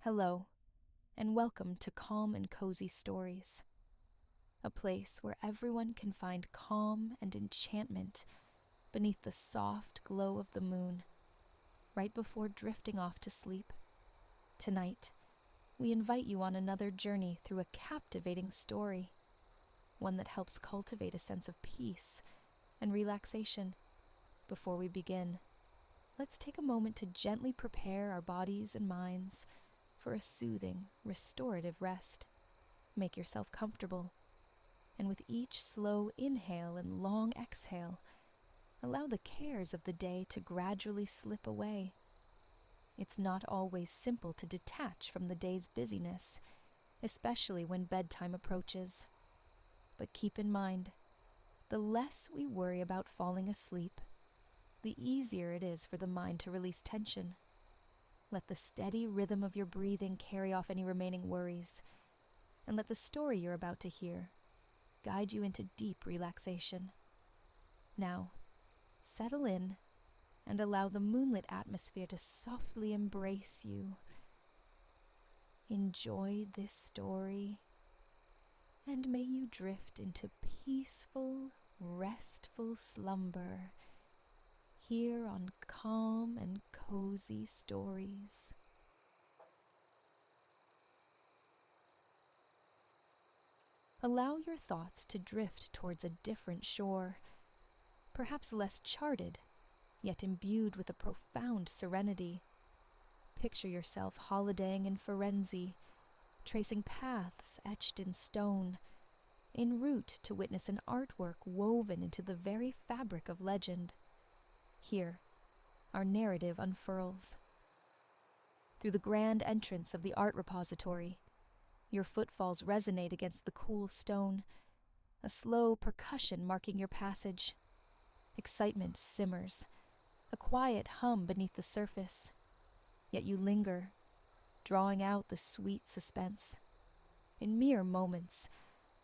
Hello, and welcome to Calm and Cozy Stories, a place where everyone can find calm and enchantment beneath the soft glow of the moon, right before drifting off to sleep. Tonight, we invite you on another journey through a captivating story, one that helps cultivate a sense of peace and relaxation. Before we begin, let's take a moment to gently prepare our bodies and minds for a soothing, restorative rest. Make yourself comfortable, and with each slow inhale and long exhale, allow the cares of the day to gradually slip away. It's not always simple to detach from the day's busyness, especially when bedtime approaches. But keep in mind, the less we worry about falling asleep, the easier it is for the mind to release tension. Let the steady rhythm of your breathing carry off any remaining worries, and let the story you're about to hear guide you into deep relaxation. Now, settle in and allow the moonlit atmosphere to softly embrace you. Enjoy this story, and may you drift into peaceful, restful slumber here on Calm and Cozy Stories. Allow your thoughts to drift towards a different shore, perhaps less charted, yet imbued with a profound serenity. Picture yourself holidaying in Firenze, tracing paths etched in stone, en route to witness an artwork woven into the very fabric of legend. Here, our narrative unfurls. Through the grand entrance of the art repository, your footfalls resonate against the cool stone, a slow percussion marking your passage. Excitement simmers, a quiet hum beneath the surface, yet you linger, drawing out the sweet suspense. In mere moments,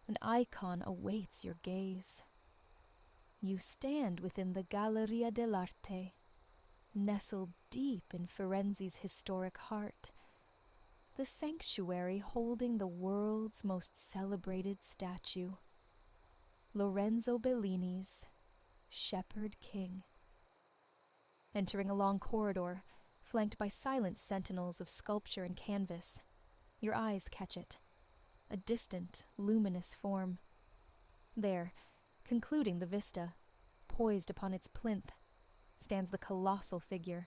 an icon awaits your gaze. You stand within the Galleria dell'Arte, nestled deep in Firenze's historic heart, the sanctuary holding the world's most celebrated statue, Lorenzo Bellini's Shepherd King. Entering a long corridor, flanked by silent sentinels of sculpture and canvas, your eyes catch it, a distant, luminous form. There, concluding the vista, poised upon its plinth, stands the colossal figure.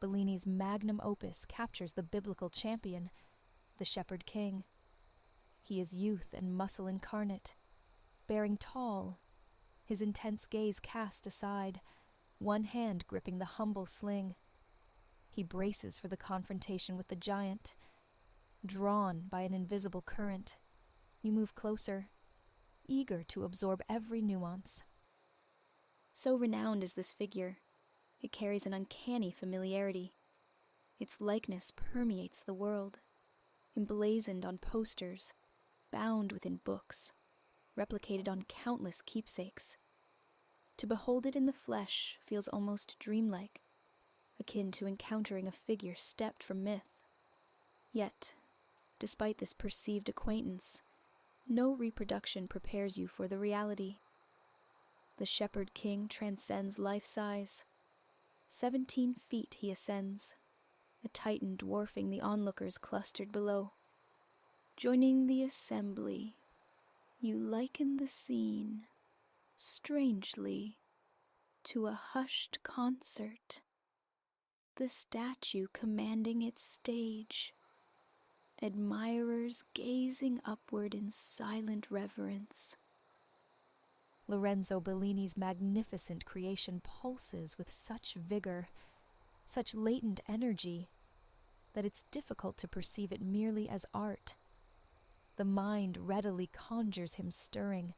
Bellini's magnum opus captures the biblical champion, the Shepherd King. He is youth and muscle incarnate, bearing tall, his intense gaze cast aside, one hand gripping the humble sling. He braces for the confrontation with the giant. Drawn by an invisible current, you move closer, eager to absorb every nuance. So renowned is this figure, it carries an uncanny familiarity. Its likeness permeates the world, emblazoned on posters, bound within books, replicated on countless keepsakes. To behold it in the flesh feels almost dreamlike, akin to encountering a figure stepped from myth. Yet, despite this perceived acquaintance, no reproduction prepares you for the reality. The Shepherd King transcends life-size. 17 feet he ascends, a titan dwarfing the onlookers clustered below. Joining the assembly, you liken the scene, strangely, to a hushed concert. The statue commanding its stage, admirers gazing upward in silent reverence. Lorenzo Bellini's magnificent creation pulses with such vigor, such latent energy, that it's difficult to perceive it merely as art. The mind readily conjures him stirring,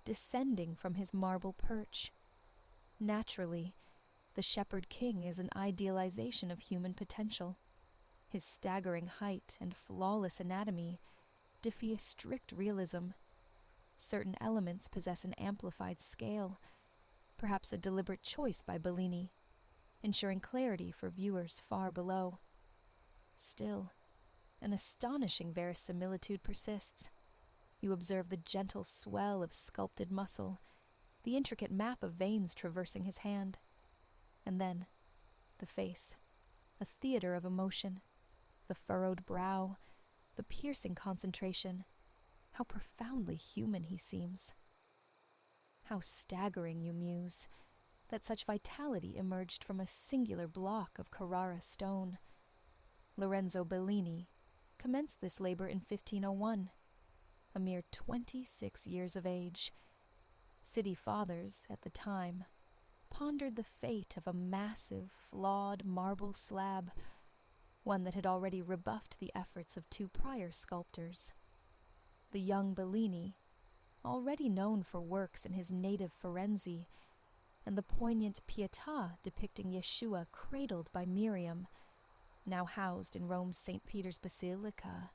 descending from his marble perch. Naturally, the Shepherd King is an idealization of human potential. His staggering height and flawless anatomy defy strict realism. Certain elements possess an amplified scale, perhaps a deliberate choice by Bellini, ensuring clarity for viewers far below. Still, An astonishing verisimilitude persists. You observe the gentle swell of sculpted muscle, the intricate map of veins traversing his hand. And then, the face, a theater of emotion, the furrowed brow, the piercing concentration. How profoundly human he seems. How staggering, you muse, that such vitality emerged from a singular block of Carrara stone. Lorenzo Bellini commenced this labor in 1501, a mere 26 years of age. City fathers, at the time, pondered the fate of a massive, flawed marble slab, one that had already rebuffed the efforts of two prior sculptors. The young Bellini, already known for works in his native Firenze, and the poignant Pietà depicting Yeshua cradled by Miriam, now housed in Rome's St. Peter's Basilica,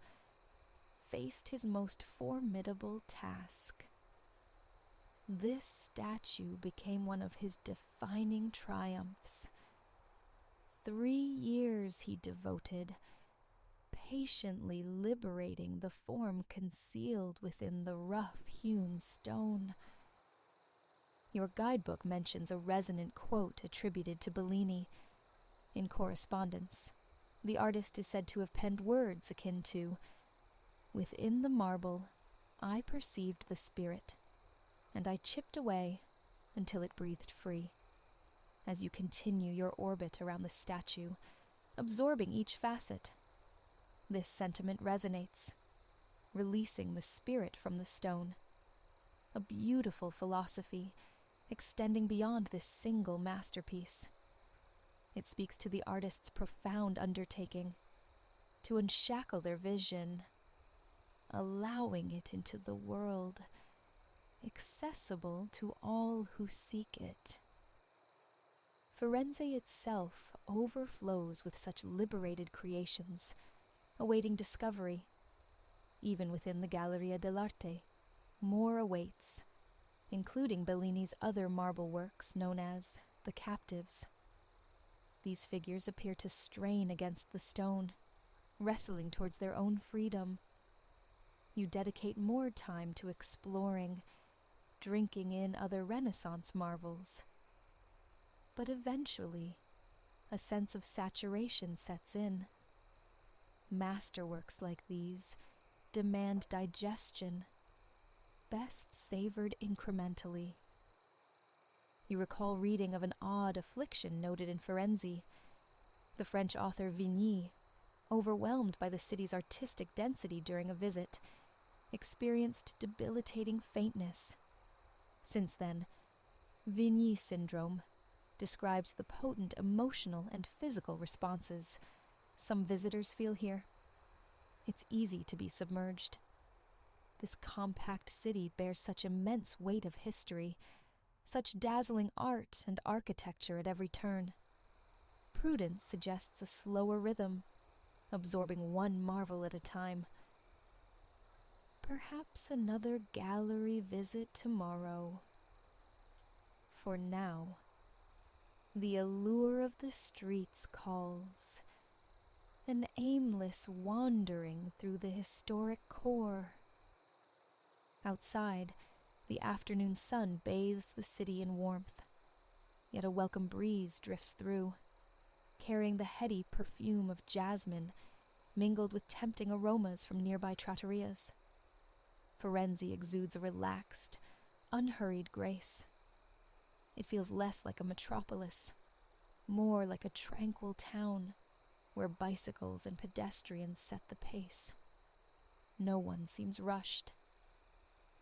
faced his most formidable task. This statue became one of his defining triumphs. 3 years he devoted, patiently liberating the form concealed within the rough-hewn stone. Your guidebook mentions a resonant quote attributed to Bellini. In correspondence, the artist is said to have penned words akin to, "Within the marble, I perceived the spirit, and I chipped away until it breathed free." As you continue your orbit around the statue, absorbing each facet, this sentiment resonates, releasing the spirit from the stone. A beautiful philosophy, extending beyond this single masterpiece. It speaks to the artist's profound undertaking, to unshackle their vision, allowing it into the world, accessible to all who seek it. Firenze itself overflows with such liberated creations, awaiting discovery. Even within the Galleria dell'Arte, more awaits, including Bellini's other marble works known as the Captives. These figures appear to strain against the stone, wrestling towards their own freedom. You dedicate more time to exploring, drinking in other Renaissance marvels. But eventually, a sense of saturation sets in. Masterworks like these demand digestion, best savored incrementally. You recall reading of an odd affliction noted in Firenze. The French author Vigny, overwhelmed by the city's artistic density during a visit, experienced debilitating faintness. Since then, Vigny syndrome describes the potent emotional and physical responses some visitors feel here. It's easy to be submerged. This compact city bears such immense weight of history, such dazzling art and architecture at every turn. Prudence suggests a slower rhythm, absorbing one marvel at a time. Perhaps another gallery visit tomorrow. For now, the allure of the streets calls, an aimless wandering through the historic core. Outside, the afternoon sun bathes the city in warmth, yet a welcome breeze drifts through, carrying the heady perfume of jasmine mingled with tempting aromas from nearby trattorias. Firenze exudes a relaxed, unhurried grace. It feels less like a metropolis, more like a tranquil town where bicycles and pedestrians set the pace. No one seems rushed.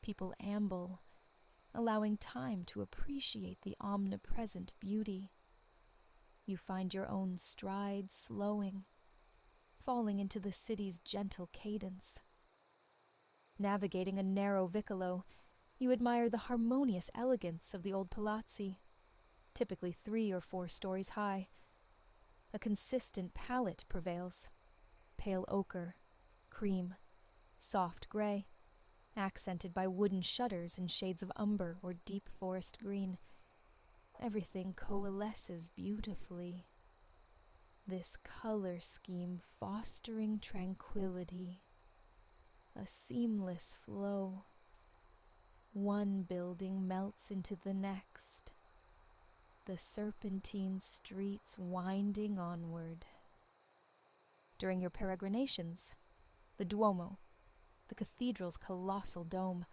People amble, allowing time to appreciate the omnipresent beauty. You find your own stride slowing, falling into the city's gentle cadence. Navigating a narrow vicolo, you admire the harmonious elegance of the old palazzi, typically 3 or 4 stories high. A consistent palette prevails: pale ochre, cream, soft gray, accented by wooden shutters in shades of umber or deep forest green. Everything coalesces beautifully. this color scheme fostering tranquility, a seamless flow. One building melts into the next, the serpentine streets winding onward. During your peregrinations, the Duomo, the cathedral's colossal dome,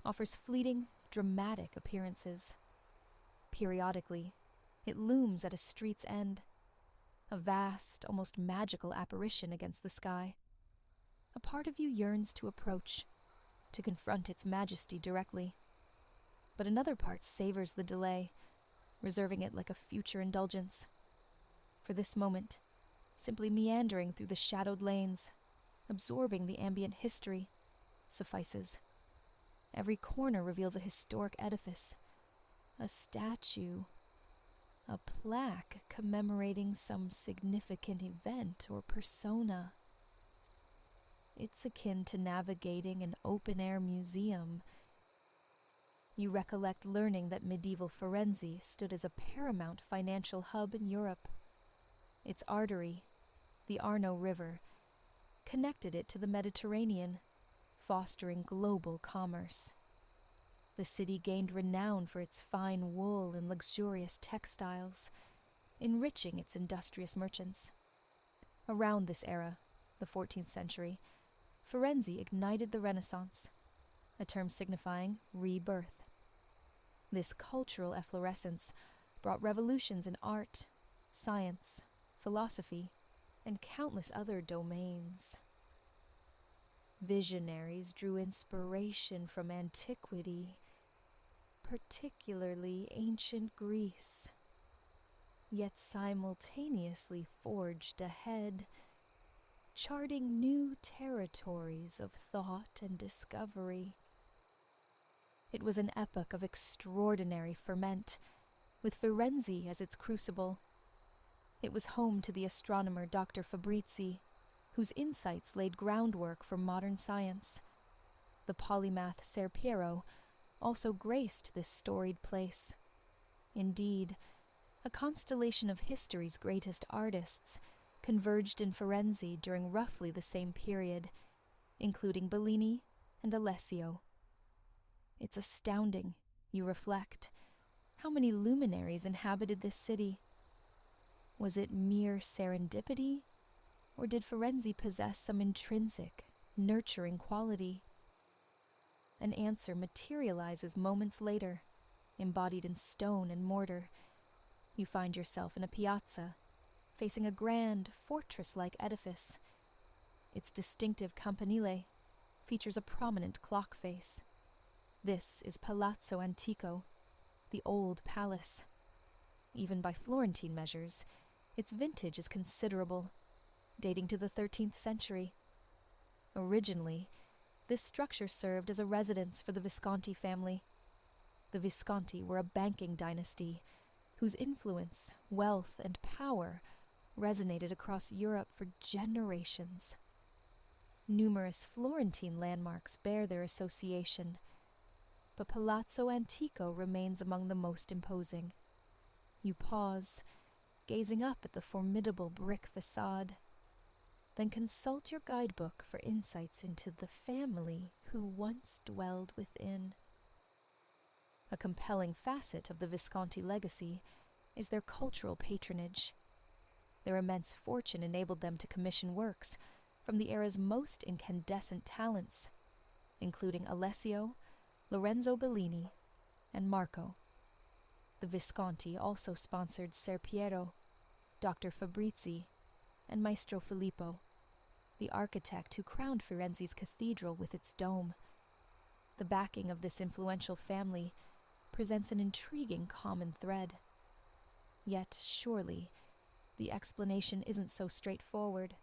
offers fleeting, dramatic appearances. Periodically, it looms at a street's end, a vast, almost magical apparition against the sky. A part of you yearns to approach, to confront its majesty directly. But another part savors the delay, reserving it like a future indulgence. For this moment, simply meandering through the shadowed lanes, absorbing the ambient history, suffices. Every corner reveals a historic edifice, a statue, a plaque commemorating some significant event or persona. It's akin to navigating an open-air museum. You recollect learning that medieval Firenze stood as a paramount financial hub in Europe. Its artery, the Arno River, connected it to the Mediterranean, fostering global commerce. The city gained renown for its fine wool and luxurious textiles, enriching its industrious merchants. Around this era, the 14th century, Firenze ignited the Renaissance, a term signifying rebirth. This cultural efflorescence brought revolutions in art, science, philosophy, and countless other domains. Visionaries drew inspiration from antiquity, particularly ancient Greece, yet simultaneously forged ahead, charting new territories of thought and discovery. It was an epoch of extraordinary ferment, with Firenze as its crucible. It was home to the astronomer Dr. Fabrizi, whose insights laid groundwork for modern science. The polymath Ser Piero also graced this storied place. Indeed, a constellation of history's greatest artists converged in Firenze during roughly the same period, including Bellini and Alessio. It's astounding, you reflect, how many luminaries inhabited this city. Was it mere serendipity, or did Firenze possess some intrinsic, nurturing quality? An answer materializes moments later, embodied in stone and mortar. You find yourself in a piazza, facing a grand, fortress-like edifice. Its distinctive campanile features a prominent clock face. This is Palazzo Antico, the old palace. Even by Florentine measures, its vintage is considerable, dating to the 13th century. Originally, this structure served as a residence for the Visconti family. The Visconti were a banking dynasty whose influence, wealth, and power resonated across Europe for generations. Numerous Florentine landmarks bear their association, but Palazzo Antico remains among the most imposing. You pause, gazing up at the formidable brick facade, then consult your guidebook for insights into the family who once dwelled within. A compelling facet of the Visconti legacy is their cultural patronage. Their immense fortune enabled them to commission works from the era's most incandescent talents, including Alessio, Lorenzo Bellini, and Marco. The Visconti also sponsored Ser Piero, Dr. Fabrizi, and Maestro Filippo, the architect who crowned Firenze's cathedral with its dome. The backing of this influential family presents an intriguing common thread. Yet, surely, the explanation isn't so straightforward.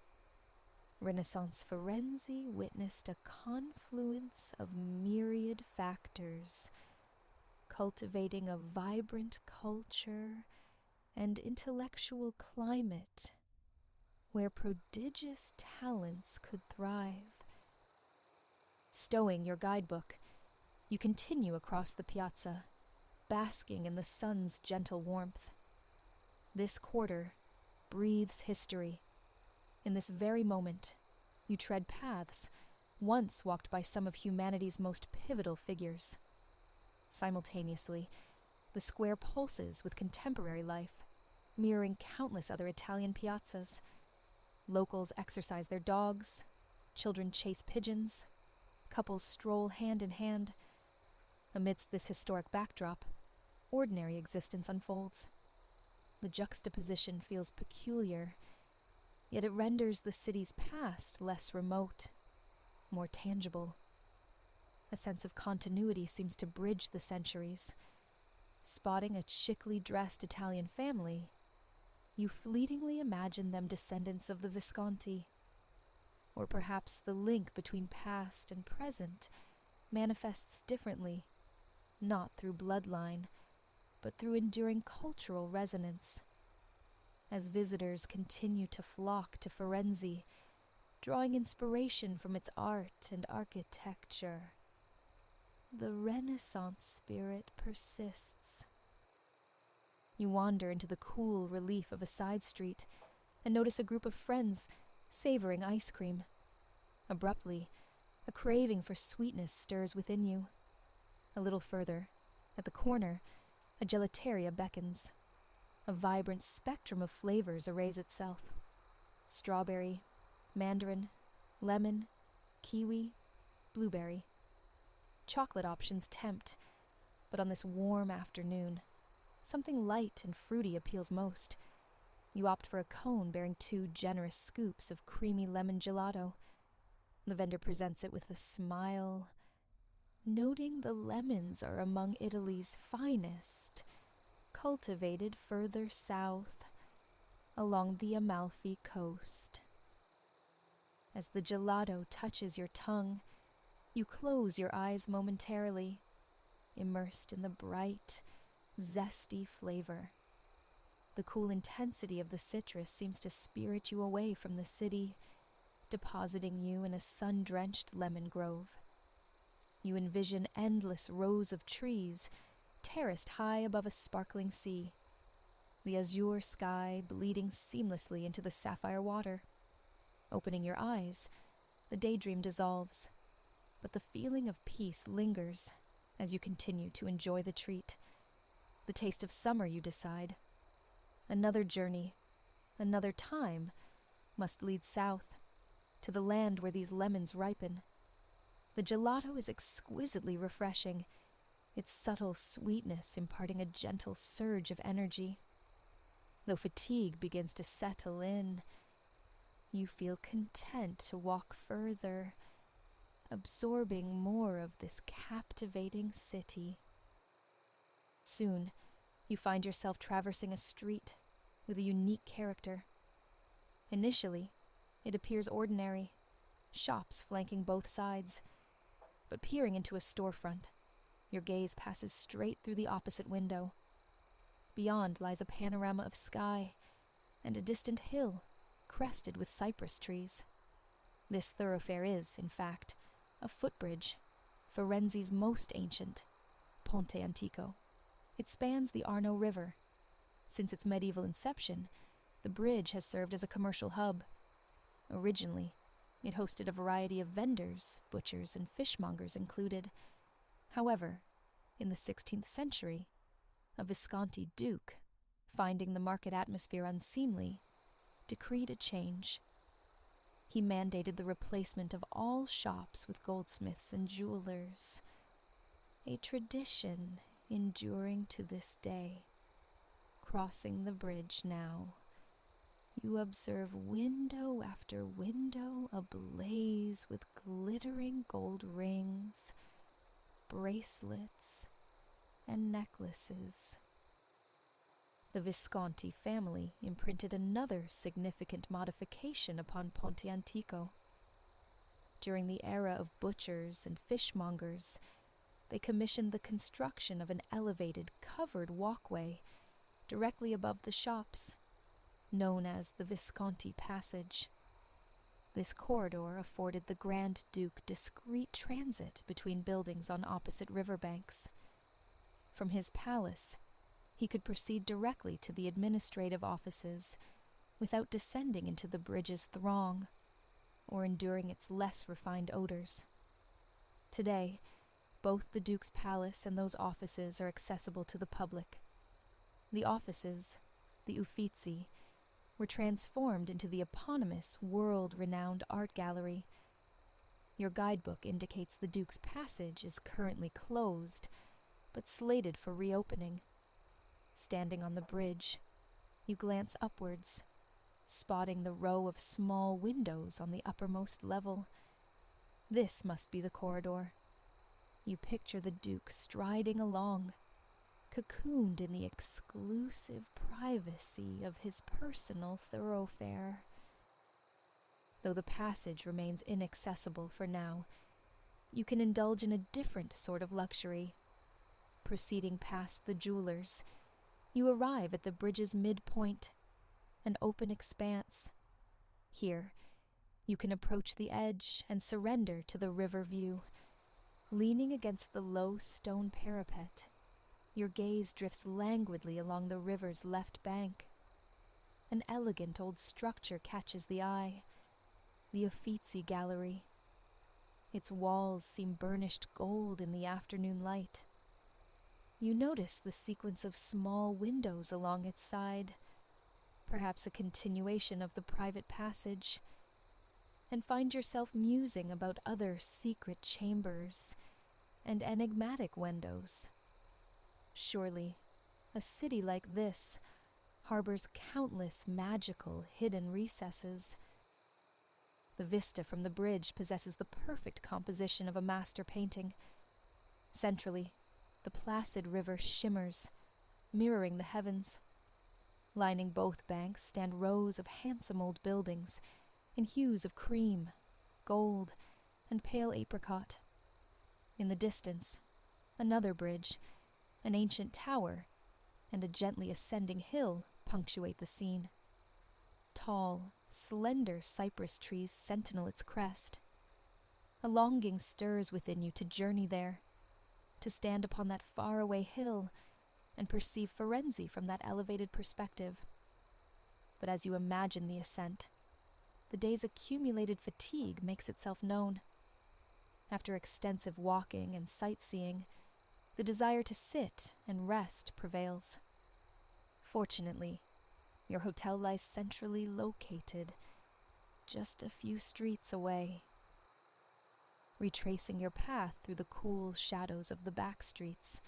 Renaissance Firenze witnessed a confluence of myriad factors, cultivating a vibrant culture and intellectual climate where prodigious talents could thrive. Stowing your guidebook, you continue across the piazza, basking in the sun's gentle warmth. This quarter, breathes history. In this very moment, you tread paths once walked by some of humanity's most pivotal figures. Simultaneously, the square pulses with contemporary life, mirroring countless other Italian piazzas. Locals exercise their dogs, children chase pigeons, couples stroll hand in hand. Amidst this historic backdrop, ordinary existence unfolds. The juxtaposition feels peculiar, yet it renders the city's past less remote, more tangible. A sense of continuity seems to bridge the centuries. Spotting a chicly dressed Italian family, you fleetingly imagine them descendants of the Visconti. Or perhaps the link between past and present manifests differently, not through bloodline, but through enduring cultural resonance. As visitors continue to flock to Firenze, drawing inspiration from its art and architecture, the Renaissance spirit persists. You wander into the cool relief of a side street and notice a group of friends savoring ice cream. Abruptly, a craving for sweetness stirs within you. A little further, at the corner, a gelateria beckons. A vibrant spectrum of flavors arrays itself. Strawberry, mandarin, lemon, kiwi, blueberry. Chocolate options tempt, but on this warm afternoon, something light and fruity appeals most. You opt for a cone bearing 2 generous scoops of creamy lemon gelato. The vendor presents it with a smile, noting the lemons are among Italy's finest, cultivated further south, along the Amalfi coast. As the gelato touches your tongue, you close your eyes momentarily, immersed in the bright, zesty flavor. The cool intensity of the citrus seems to spirit you away from the city, depositing you in a sun-drenched lemon grove. You envision endless rows of trees, terraced high above a sparkling sea, the azure sky bleeding seamlessly into the sapphire water. Opening your eyes, the daydream dissolves, but the feeling of peace lingers as you continue to enjoy the treat. The taste of summer, you decide. Another journey, another time, must lead south, to the land where these lemons ripen. The gelato is exquisitely refreshing, its subtle sweetness imparting a gentle surge of energy. Though fatigue begins to settle in, you feel content to walk further, absorbing more of this captivating city. Soon, you find yourself traversing a street with a unique character. Initially, it appears ordinary, shops flanking both sides, but peering into a storefront, your gaze passes straight through the opposite window. Beyond lies a panorama of sky and a distant hill crested with cypress trees. This thoroughfare is, in fact, a footbridge, Firenze's most ancient, Ponte Antico. It spans the Arno River. Since its medieval inception, the bridge has served as a commercial hub. Originally, it hosted a variety of vendors, butchers, and fishmongers included. However, in the 16th century, a Visconti duke, finding the market atmosphere unseemly, decreed a change. He mandated the replacement of all shops with goldsmiths and jewelers, a tradition enduring to this day. Crossing the bridge now, you observe window after window ablaze with glittering gold rings, bracelets, and necklaces. The Visconti family imprinted another significant modification upon Ponte Antico. During the era of butchers and fishmongers, they commissioned the construction of an elevated, covered walkway directly above the shops, known as the Visconti Passage. This corridor afforded the Grand Duke discreet transit between buildings on opposite riverbanks. From his palace, he could proceed directly to the administrative offices, without descending into the bridge's throng or enduring its less refined odors. Today, both the Duke's palace and those offices are accessible to the public. The offices, the Uffizi, were transformed into the eponymous, world-renowned art gallery. Your guidebook indicates the Duke's passage is currently closed, but slated for reopening. Standing on the bridge, you glance upwards, spotting the row of small windows on the uppermost level. This must be the corridor. You picture the Duke striding along, cocooned in the exclusive privacy of his personal thoroughfare. Though the passage remains inaccessible for now, you can indulge in a different sort of luxury. Proceeding past the jewelers, you arrive at the bridge's midpoint, an open expanse. Here, you can approach the edge and surrender to the river view. Leaning against the low stone parapet, your gaze drifts languidly along the river's left bank. An elegant old structure catches the eye, the Uffizi Gallery. Its walls seem burnished gold in the afternoon light. You notice the sequence of small windows along its side, perhaps a continuation of the private passage, and find yourself musing about other secret chambers and enigmatic windows. Surely, a city like this harbors countless magical hidden recesses. The vista from the bridge possesses the perfect composition of a master painting. Centrally, the placid river shimmers, mirroring the heavens. Lining both banks stand rows of handsome old buildings in hues of cream, gold, and pale apricot. In the distance, another bridge, an ancient tower, and a gently ascending hill punctuate the scene. Tall, slender cypress trees sentinel its crest. A longing stirs within you to journey there, to stand upon that faraway hill and perceive Firenze from that elevated perspective. But as you imagine the ascent, the day's accumulated fatigue makes itself known. After extensive walking and sightseeing, the desire to sit and rest prevails. Fortunately, your hotel lies centrally located, just a few streets away. Retracing your path through the cool shadows of the back streets,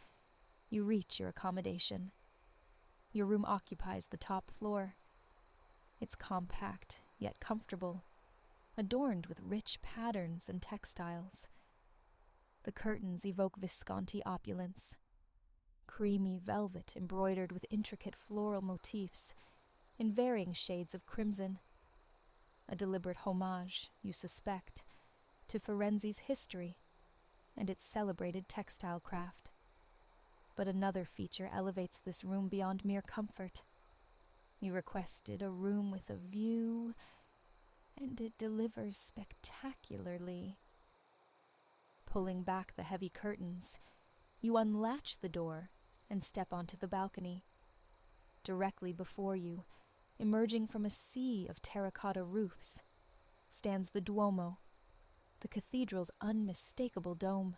you reach your accommodation. Your room occupies the top floor. It's compact, yet comfortable, adorned with rich patterns and textiles. The curtains evoke Visconti opulence, creamy velvet embroidered with intricate floral motifs in varying shades of crimson. A deliberate homage, you suspect, to Firenze's history and its celebrated textile craft. But another feature elevates this room beyond mere comfort. You requested a room with a view, and it delivers spectacularly. Pulling back the heavy curtains, you unlatch the door and step onto the balcony. Directly before you, emerging from a sea of terracotta roofs, stands the Duomo, the cathedral's unmistakable dome.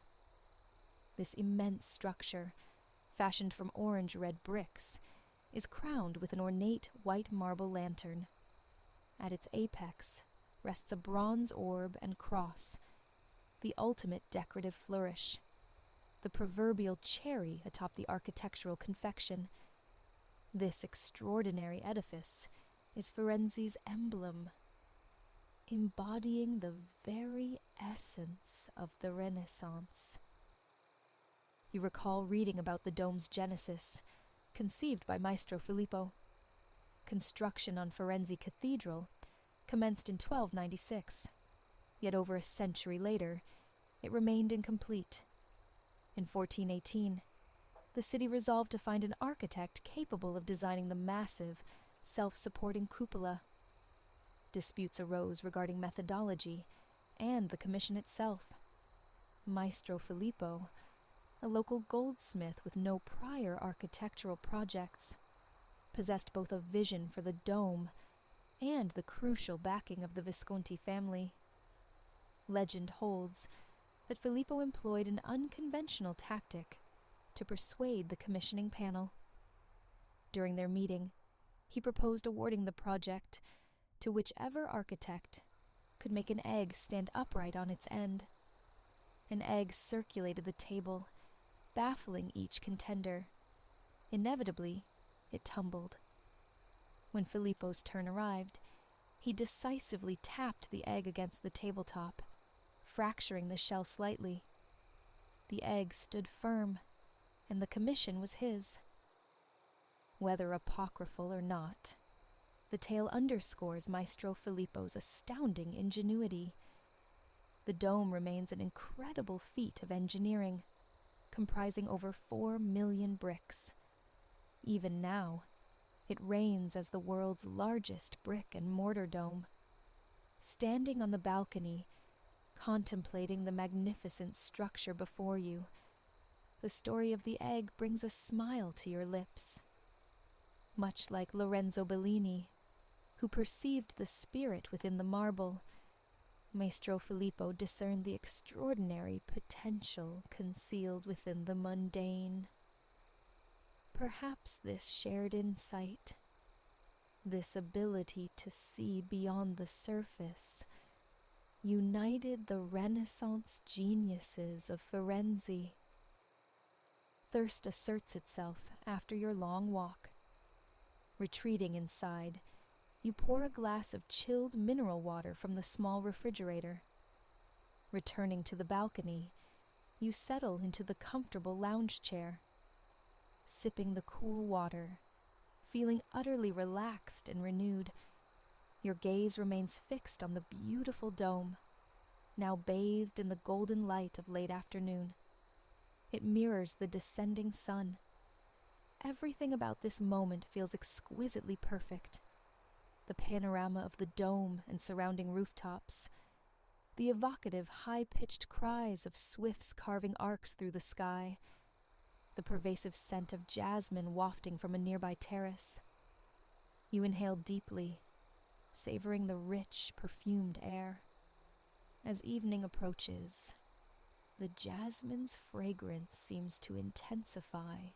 This immense structure, fashioned from orange-red bricks, is crowned with an ornate white marble lantern. At its apex rests a bronze orb and cross, the ultimate decorative flourish, the proverbial cherry atop the architectural confection. This extraordinary edifice is Firenze's emblem, embodying the very essence of the Renaissance. You recall reading about the dome's genesis, conceived by Maestro Filippo. Construction on Firenze Cathedral commenced in 1296, yet over a century later, it remained incomplete. In 1418, the city resolved to find an architect capable of designing the massive, self-supporting cupola. Disputes arose regarding methodology and the commission itself. Maestro Filippo, a local goldsmith with no prior architectural projects, possessed both a vision for the dome and the crucial backing of the Visconti family. Legend holds that Filippo employed an unconventional tactic to persuade the commissioning panel. During their meeting, he proposed awarding the project to whichever architect could make an egg stand upright on its end. An egg circulated the table, baffling each contender. Inevitably, it tumbled. When Filippo's turn arrived, he decisively tapped the egg against the tabletop, fracturing the shell slightly. The egg stood firm, and the commission was his. Whether apocryphal or not, the tale underscores Maestro Filippo's astounding ingenuity. The dome remains an incredible feat of engineering, comprising over 4 million bricks. Even now, it reigns as the world's largest brick and mortar dome. Standing on the balcony, contemplating the magnificent structure before you, the story of the egg brings a smile to your lips. Much like Lorenzo Bellini, who perceived the spirit within the marble, Maestro Filippo discerned the extraordinary potential concealed within the mundane. Perhaps this shared insight, this ability to see beyond the surface, united the Renaissance geniuses of Firenze. Thirst asserts itself after your long walk. Retreating inside, you pour a glass of chilled mineral water from the small refrigerator. Returning to the balcony, you settle into the comfortable lounge chair. Sipping the cool water, feeling utterly relaxed and renewed, your gaze remains fixed on the beautiful dome, now bathed in the golden light of late afternoon. It mirrors the descending sun. Everything about this moment feels exquisitely perfect. The panorama of the dome and surrounding rooftops, the evocative high-pitched cries of swifts carving arcs through the sky, the pervasive scent of jasmine wafting from a nearby terrace. You inhale deeply, savoring the rich, perfumed air. As evening approaches, the jasmine's fragrance seems to intensify,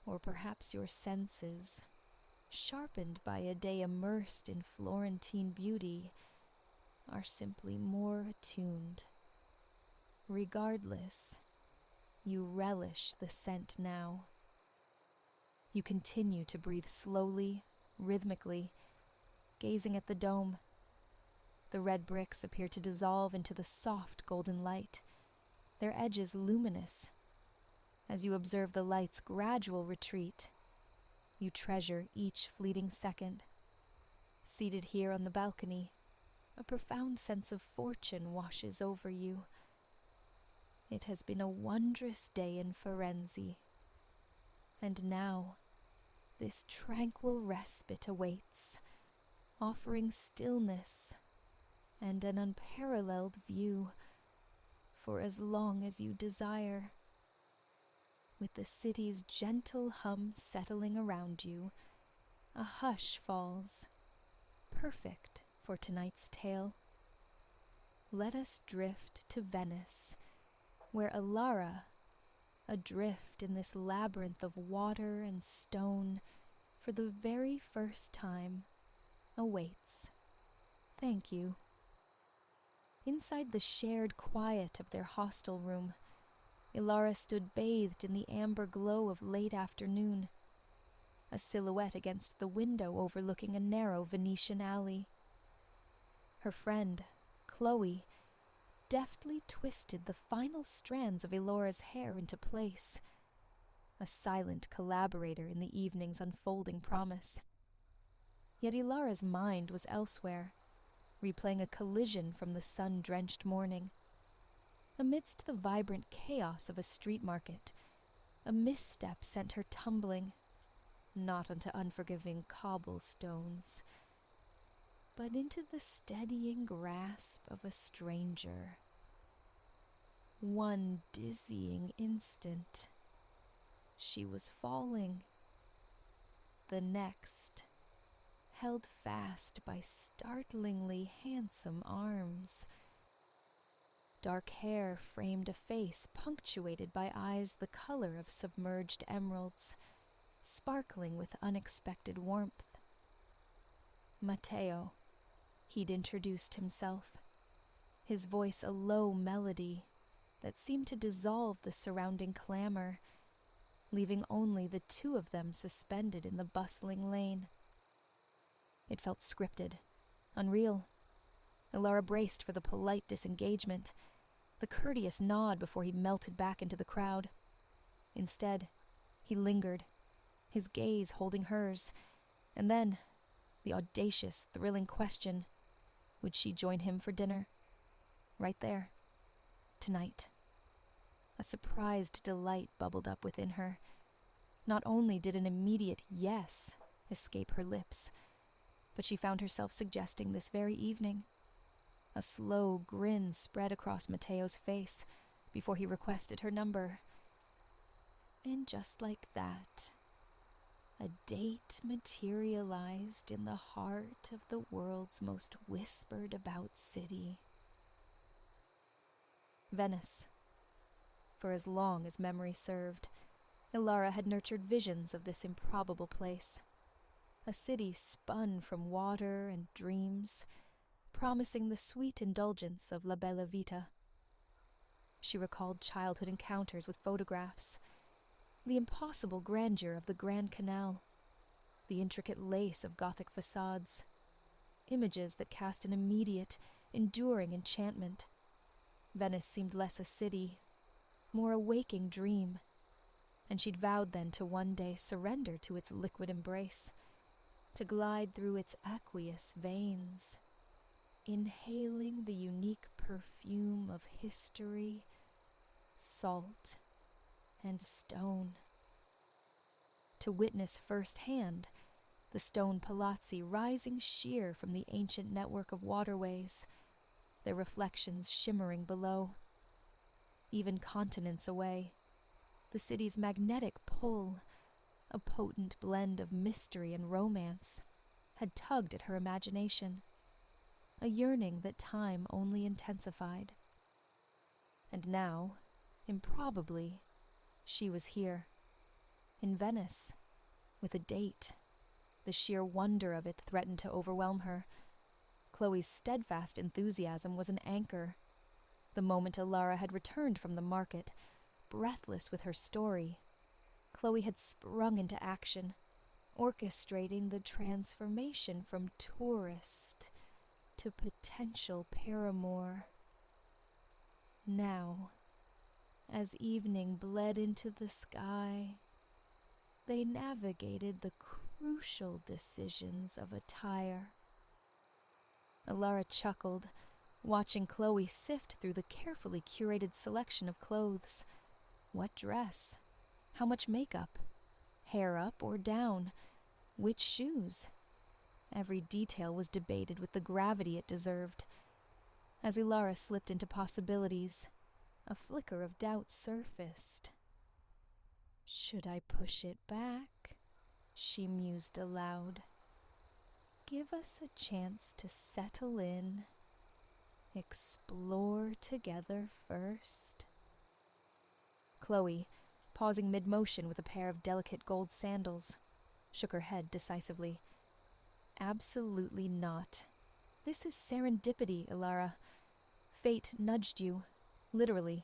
or perhaps your senses, sharpened by a day immersed in Florentine beauty, are simply more attuned. Regardless, you relish the scent now. You continue to breathe slowly, rhythmically, gazing at the dome. The red bricks appear to dissolve into the soft golden light, their edges luminous. As you observe the light's gradual retreat, you treasure each fleeting second. Seated here on the balcony, a profound sense of fortune washes over you. It has been a wondrous day in Firenze, and now this tranquil respite awaits, offering stillness and an unparalleled view for as long as you desire. With the city's gentle hum settling around you, a hush falls, perfect for tonight's tale. Let us drift to Venice, where Alara, adrift in this labyrinth of water and stone, for the very first time, awaits. Thank you. Inside the shared quiet of their hostel room, Ilara stood bathed in the amber glow of late afternoon, a silhouette against the window overlooking a narrow Venetian alley. Her friend, Chloe, deftly twisted the final strands of Ilora's hair into place, a silent collaborator in the evening's unfolding promise. Yet Ilara's mind was elsewhere, replaying a collision from the sun-drenched morning. Amidst the vibrant chaos of a street market, a misstep sent her tumbling, not onto unforgiving cobblestones, but into the steadying grasp of a stranger. One dizzying instant, she was falling. The next, held fast by startlingly handsome arms. Dark hair framed a face punctuated by eyes the color of submerged emeralds, sparkling with unexpected warmth. Matteo, he'd introduced himself, his voice a low melody that seemed to dissolve the surrounding clamor, leaving only the two of them suspended in the bustling lane. It felt scripted, unreal. Ilara braced for the polite disengagement, the courteous nod before he melted back into the crowd. Instead, he lingered, his gaze holding hers, and then the audacious, thrilling question, would she join him for dinner? Right there, tonight. A surprised delight bubbled up within her. Not only did an immediate yes escape her lips, but she found herself suggesting this very evening. A slow grin spread across Matteo's face before he requested her number. And just like that, a date materialized in the heart of the world's most whispered-about city. Venice. For as long as memory served, Ilara had nurtured visions of this improbable place. A city spun from water and dreams, promising the sweet indulgence of la bella vita. She recalled childhood encounters with photographs, the impossible grandeur of the Grand Canal, the intricate lace of Gothic facades, images that cast an immediate, enduring enchantment. Venice seemed less a city, more a waking dream, and she'd vowed then to one day surrender to its liquid embrace, to glide through its aqueous veins, inhaling the unique perfume of history, salt, and stone. To witness firsthand the stone palazzi rising sheer from the ancient network of waterways, their reflections shimmering below. Even continents away, the city's magnetic pull, a potent blend of mystery and romance, had tugged at her imagination, a yearning that time only intensified. And now, improbably, she was here, in Venice, with a date. The sheer wonder of it threatened to overwhelm her. Chloe's steadfast enthusiasm was an anchor. The moment Ilara had returned from the market, breathless with her story, Chloe had sprung into action, orchestrating the transformation from tourist to potential paramour. Now, as evening bled into the sky, they navigated the crucial decisions of attire. Ilara chuckled, watching Chloe sift through the carefully curated selection of clothes. What dress? How much makeup? Hair up or down? Which shoes? Every detail was debated with the gravity it deserved. As Ilara slipped into possibilities, a flicker of doubt surfaced. Should I push it back? She mused aloud. Give us a chance to settle in, explore together first. Chloe, pausing mid-motion with a pair of delicate gold sandals, shook her head decisively. Absolutely not. This is serendipity, Ilara. Fate nudged you, literally.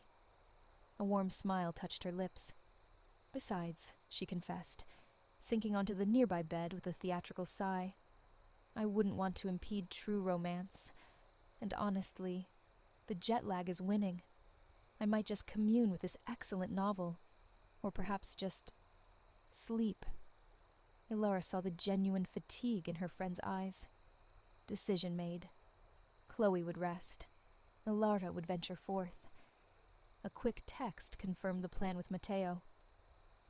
A warm smile touched her lips. Besides, she confessed, sinking onto the nearby bed with a theatrical sigh, I wouldn't want to impede true romance. And honestly, the jet lag is winning. I might just commune with this excellent novel, or perhaps just sleep. Ilara saw the genuine fatigue in her friend's eyes. Decision made. Chloe would rest. Ilara would venture forth. A quick text confirmed the plan with Matteo.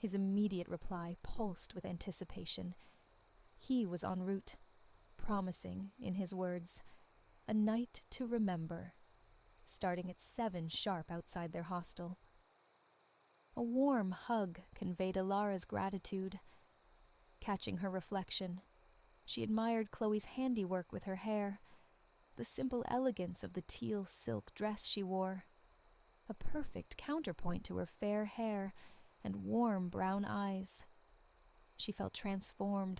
His immediate reply pulsed with anticipation. He was en route, promising, in his words, a night to remember, starting at 7 sharp outside their hostel. A warm hug conveyed Ilara's gratitude. Catching her reflection, She admired Chloe's handiwork with her hair, the simple elegance of the teal silk dress she wore, a perfect counterpoint to her fair hair and warm brown eyes. She felt transformed,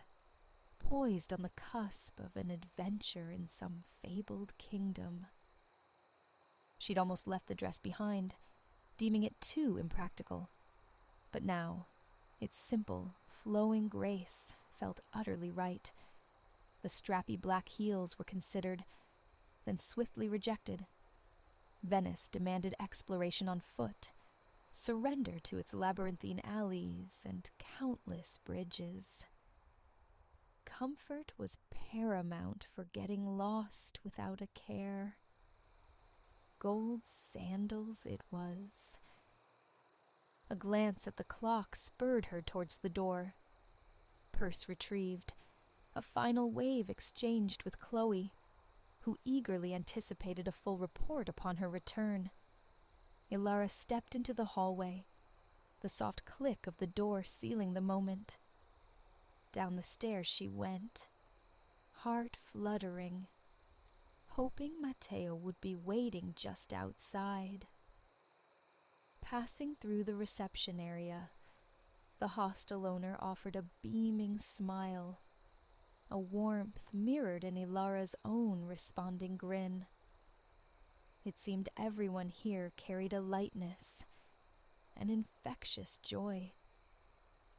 poised on the cusp of an adventure in some fabled kingdom. She'd almost left the dress behind, deeming it too impractical. But now, its simple, flowing grace felt utterly right. The strappy black heels were considered, then swiftly rejected. Venice demanded exploration on foot, surrender to its labyrinthine alleys and countless bridges. Comfort was paramount for getting lost without a care. Gold sandals it was. A glance at the clock spurred her towards the door. Purse retrieved, a final wave exchanged with Chloe, who eagerly anticipated a full report upon her return. Ilara stepped into the hallway, the soft click of the door sealing the moment. Down the stairs she went, heart fluttering, hoping Matteo would be waiting just outside. Passing through the reception area, the hostel owner offered a beaming smile, a warmth mirrored in Ilara's own responding grin. It seemed everyone here carried a lightness, an infectious joy.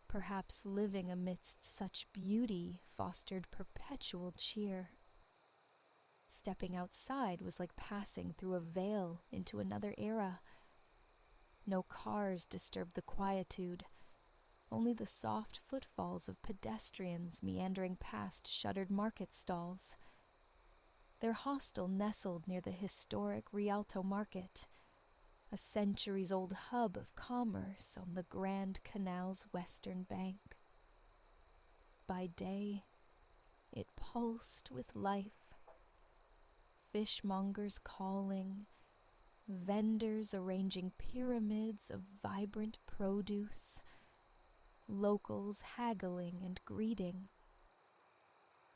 Perhaps living amidst such beauty fostered perpetual cheer. Stepping outside was like passing through a veil into another era. No cars disturbed the quietude, only the soft footfalls of pedestrians meandering past shuttered market stalls. Their hostel nestled near the historic Rialto Market, a centuries-old hub of commerce on the Grand Canal's western bank. By day, it pulsed with life. Fishmongers calling, vendors arranging pyramids of vibrant produce, locals haggling and greeting.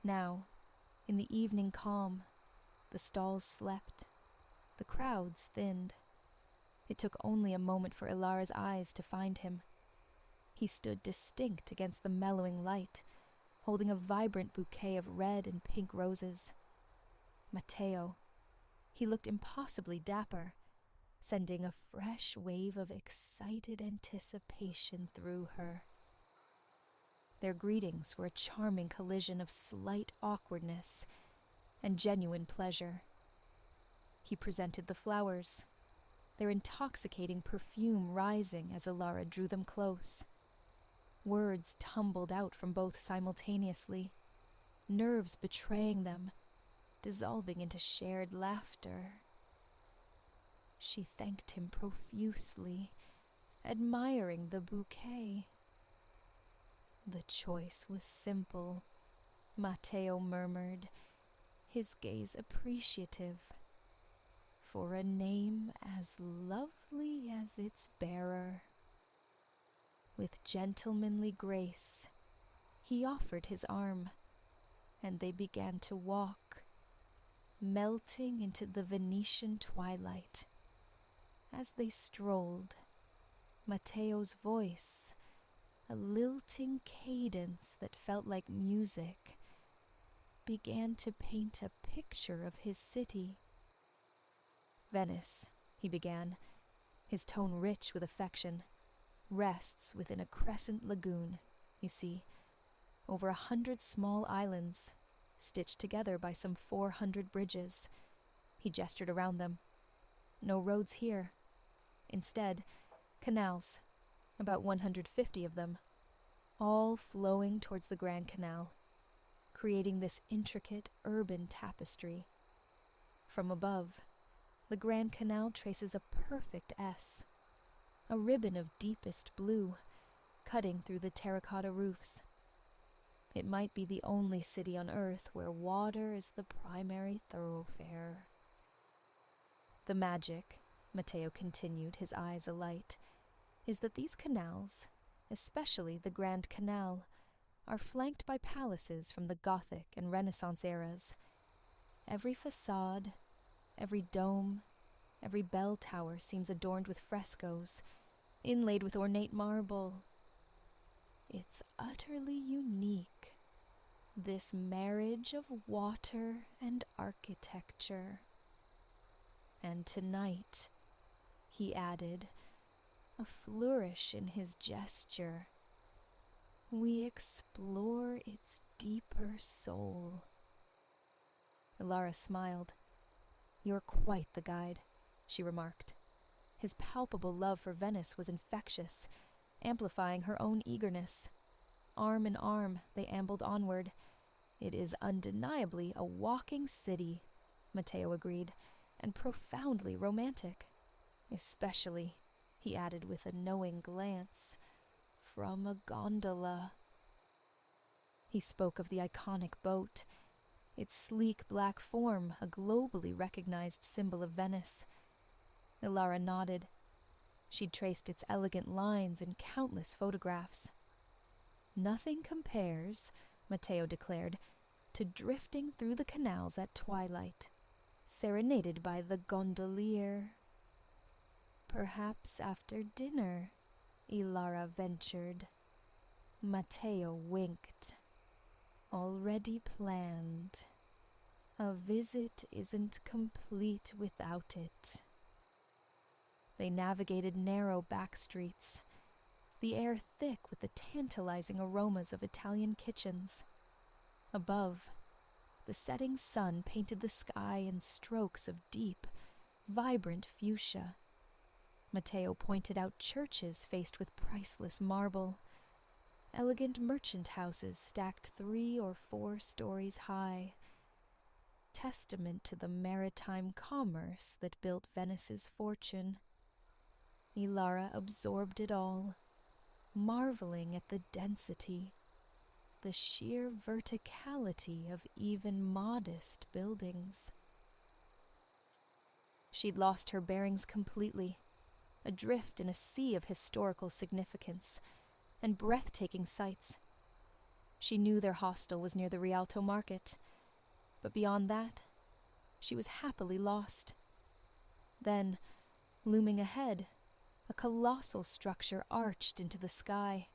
Now, in the evening calm, the stalls slept, the crowds thinned. It took only a moment for Ilara's eyes to find him. He stood distinct against the mellowing light, holding a vibrant bouquet of red and pink roses. Matteo. He looked impossibly dapper, sending a fresh wave of excited anticipation through her. Their greetings were a charming collision of slight awkwardness and genuine pleasure. He presented the flowers, their intoxicating perfume rising as Ilara drew them close. Words tumbled out from both simultaneously, nerves betraying them, dissolving into shared laughter. She thanked him profusely, admiring the bouquet. The choice was simple, Matteo murmured, his gaze appreciative. For a name as lovely as its bearer. With gentlemanly grace, he offered his arm, and they began to walk, melting into the Venetian twilight. As they strolled, Matteo's voice, a lilting cadence that felt like music, began to paint a picture of his city. Venice, he began, his tone rich with affection, rests within a crescent lagoon, you see, over 100 small islands, stitched together by some 400 bridges. He gestured around them. No roads here. Instead, canals, about 150 of them, all flowing towards the Grand Canal, creating this intricate urban tapestry. From above, the Grand Canal traces a perfect S, a ribbon of deepest blue, cutting through the terracotta roofs. It might be the only city on Earth where water is the primary thoroughfare. The magic, Matteo continued, his eyes alight, is that these canals, especially the Grand Canal, are flanked by palaces from the Gothic and Renaissance eras. Every facade, every dome, every bell tower seems adorned with frescoes, inlaid with ornate marble. It's utterly unique, this marriage of water and architecture. And tonight, he added, a flourish in his gesture, we explore its deeper soul. Ilara smiled. You're quite the guide, she remarked. His palpable love for Venice was infectious, amplifying her own eagerness. Arm in arm, they ambled onward. It is undeniably a walking city, Matteo agreed, and profoundly romantic. Especially, he added with a knowing glance, from a gondola. He spoke of the iconic boat, its sleek black form a globally recognized symbol of Venice. Ilara nodded. She'd traced its elegant lines in countless photographs. Nothing compares, Matteo declared, to drifting through the canals at twilight, serenaded by the gondolier. Perhaps after dinner, Ilara ventured. Matteo winked. Already planned. A visit isn't complete without it. They navigated narrow back streets, the air thick with the tantalizing aromas of Italian kitchens. Above, the setting sun painted the sky in strokes of deep, vibrant fuchsia. Matteo pointed out churches faced with priceless marble, elegant merchant houses stacked 3 or 4 stories high, testament to the maritime commerce that built Venice's fortune. Ilara absorbed it all, marveling at the density, the sheer verticality of even modest buildings. She'd lost her bearings completely, adrift in a sea of historical significance and breathtaking sights. She knew their hostel was near the Rialto market, but beyond that, she was happily lost. Then, looming ahead, a colossal structure arched into the sky,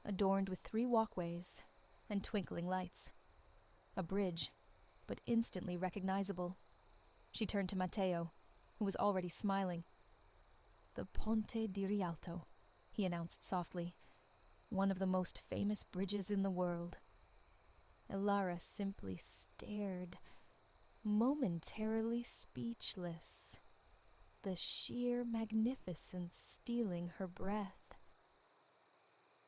adorned with 3 walkways and twinkling lights. A bridge, but instantly recognizable. She turned to Matteo, who was already smiling. The Ponte di Rialto, he announced softly, one of the most famous bridges in the world. Ilara simply stared, momentarily speechless, the sheer magnificence stealing her breath.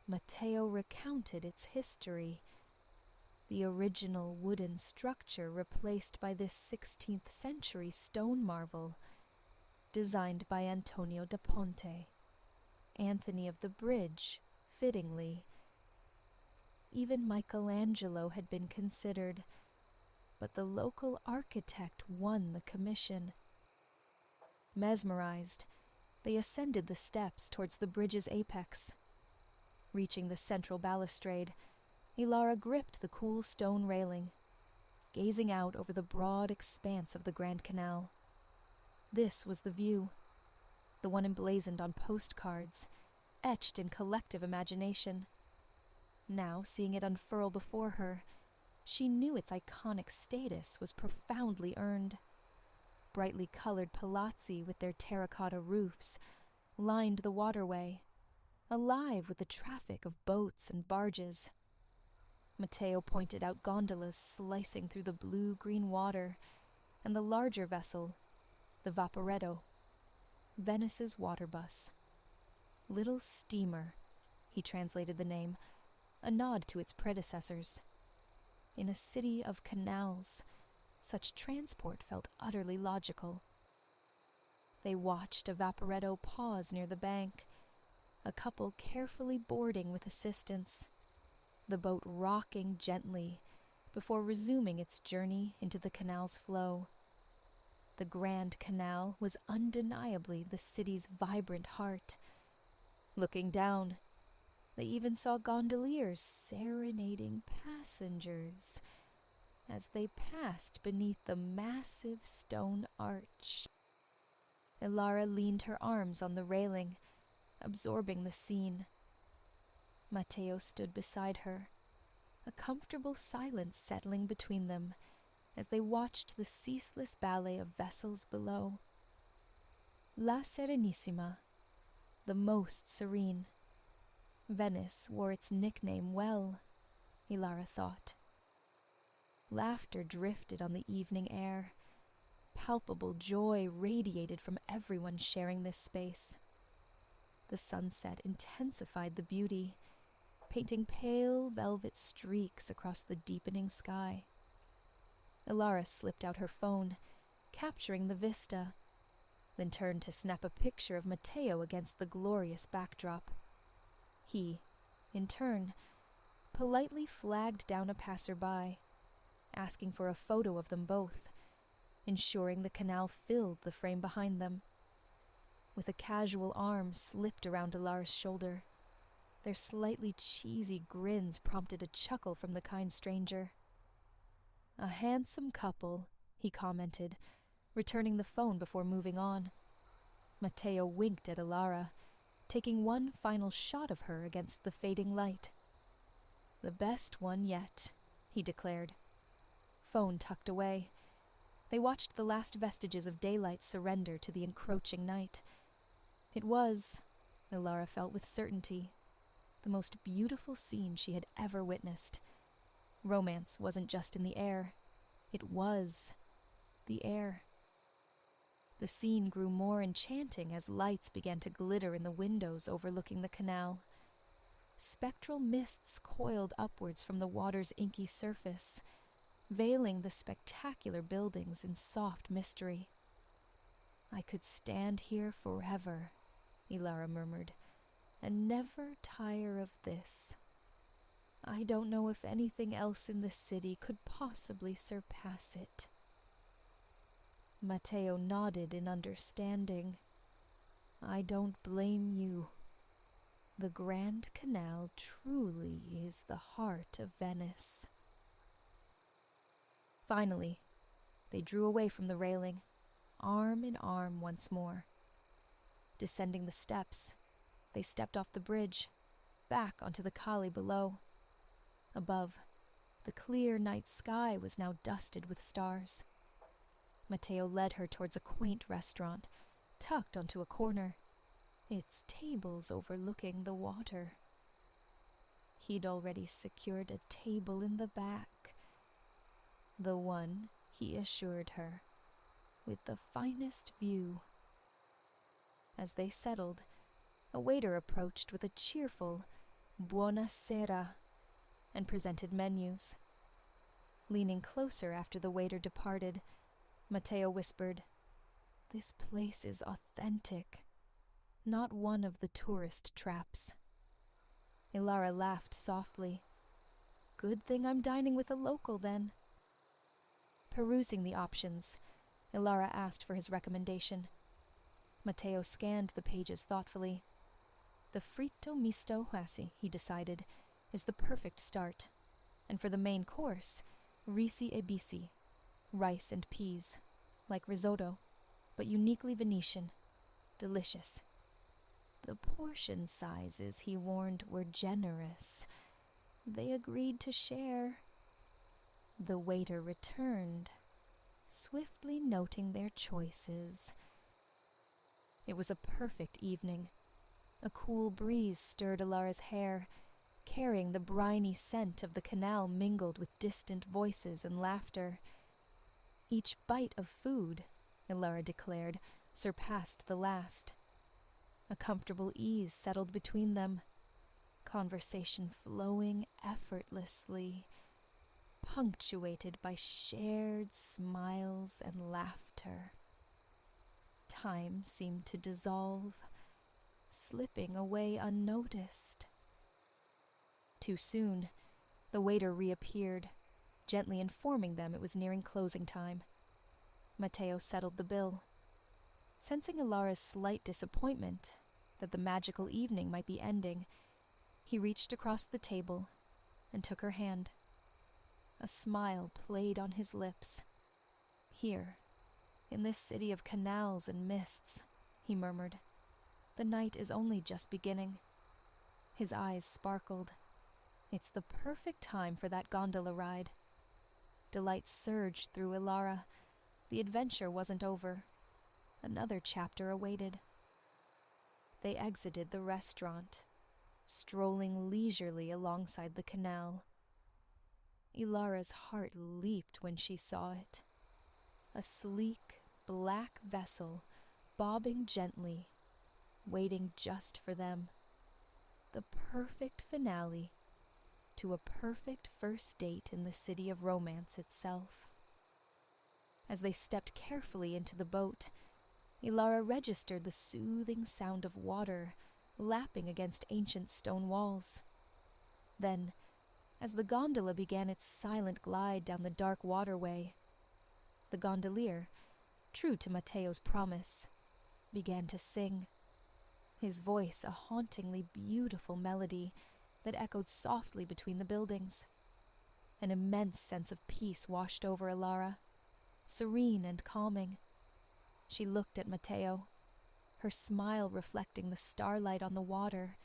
Matteo recounted its history, the original wooden structure replaced by this 16th century stone marvel, designed by Antonio da Ponte, Anthony of the Bridge, fittingly. Even Michelangelo had been considered, but the local architect won the commission. Mesmerized, they ascended the steps towards the bridge's apex. Reaching the central balustrade, Ilara gripped the cool stone railing, gazing out over the broad expanse of the Grand Canal. This was the view, the one emblazoned on postcards, etched in collective imagination. Now, seeing it unfurl before her, she knew its iconic status was profoundly earned. Brightly colored palazzi with their terracotta roofs lined the waterway, alive with the traffic of boats and barges. Matteo pointed out gondolas slicing through the blue-green water, and the larger vessel, the Vaporetto, Venice's water bus. Little steamer, he translated the name, a nod to its predecessors. In a city of canals, such transport felt utterly logical. They watched a Vaporetto pause near the bank, a couple carefully boarding with assistance, the boat rocking gently before resuming its journey into the canal's flow. The Grand Canal was undeniably the city's vibrant heart. Looking down, They even saw gondoliers serenading passengers as they passed beneath the massive stone arch. Ilara leaned her arms on the railing, absorbing the scene. Matteo stood beside her, a comfortable silence settling between them as they watched the ceaseless ballet of vessels below. La Serenissima, the most serene. Venice wore its nickname well, Ilara thought. Laughter drifted on the evening air. Palpable joy radiated from everyone sharing this space. The sunset intensified the beauty, painting pale velvet streaks across the deepening sky. Ilara slipped out her phone, capturing the vista, then turned to snap a picture of Matteo against the glorious backdrop. He, in turn, politely flagged down a passerby, asking for a photo of them both, ensuring the canal filled the frame behind them. With a casual arm slipped around Ilara's shoulder, their slightly cheesy grins prompted a chuckle from the kind stranger. "A handsome couple," he commented, returning the phone before moving on. Matteo winked at Ilara, taking one final shot of her against the fading light. "The best one yet," he declared. Phone tucked away. They watched the last vestiges of daylight surrender to the encroaching night. It was, Ilara felt with certainty, the most beautiful scene she had ever witnessed. Romance wasn't just in the air. It was the air. The scene grew more enchanting as lights began to glitter in the windows overlooking the canal. Spectral mists coiled upwards from the water's inky surface, veiling the spectacular buildings in soft mystery. "I could stand here forever," Ilara murmured, "and never tire of this. I don't know if anything else in the city could possibly surpass it." Matteo nodded in understanding. "I don't blame you. The Grand Canal truly is the heart of Venice." Finally, they drew away from the railing, arm in arm once more. Descending the steps, they stepped off the bridge, back onto the calle below. Above, the clear night sky was now dusted with stars. Matteo led her towards a quaint restaurant, tucked onto a corner, its tables overlooking the water. He'd already secured a table in the back. The one, he assured her, with the finest view. As they settled, a waiter approached with a cheerful "Buonasera" and presented menus. Leaning closer after the waiter departed, Matteo whispered, "This place is authentic, not one of the tourist traps." Ilara laughed softly. "Good thing I'm dining with a local, then." Perusing the options, Ilara asked for his recommendation. Matteo scanned the pages thoughtfully. The fritto misto huasi, he decided, is the perfect start, and for the main course, risi e bisi, rice and peas, like risotto, but uniquely Venetian, delicious. The portion sizes, he warned, were generous. They agreed to share. The waiter returned, swiftly noting their choices. It was a perfect evening. A cool breeze stirred Ilara's hair, carrying the briny scent of the canal mingled with distant voices and laughter. Each bite of food, Ilara declared, surpassed the last. A comfortable ease settled between them, conversation flowing effortlessly, punctuated by shared smiles and laughter. Time seemed to dissolve, slipping away unnoticed. Too soon, the waiter reappeared, gently informing them it was nearing closing time. Matteo settled the bill. Sensing Ilara's slight disappointment that the magical evening might be ending, He reached across the table and took her hand. A smile played on his lips. "Here, in this city of canals and mists," he murmured, "the night is only just beginning." His eyes sparkled. "It's the perfect time for that gondola ride." Delight surged through Ilara. The adventure wasn't over. Another chapter awaited. They exited the restaurant, strolling leisurely alongside the canal. Ilara's heart leaped when she saw it. A sleek, black vessel, bobbing gently, waiting just for them. The perfect finale to a perfect first date in the city of romance itself. As they stepped carefully into the boat, Ilara registered the soothing sound of water lapping against ancient stone walls. Then, as the gondola began its silent glide down the dark waterway, the gondolier, true to Matteo's promise, began to sing, his voice a hauntingly beautiful melody that echoed softly between the buildings. An immense sense of peace washed over Ilara, serene and calming. She looked at Matteo, her smile reflecting the starlight on the water,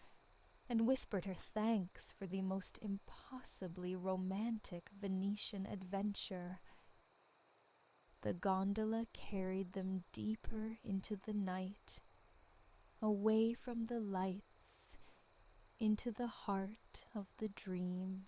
and whispered her thanks for the most impossibly romantic Venetian adventure. The gondola carried them deeper into the night, away from the lights, into the heart of the dream.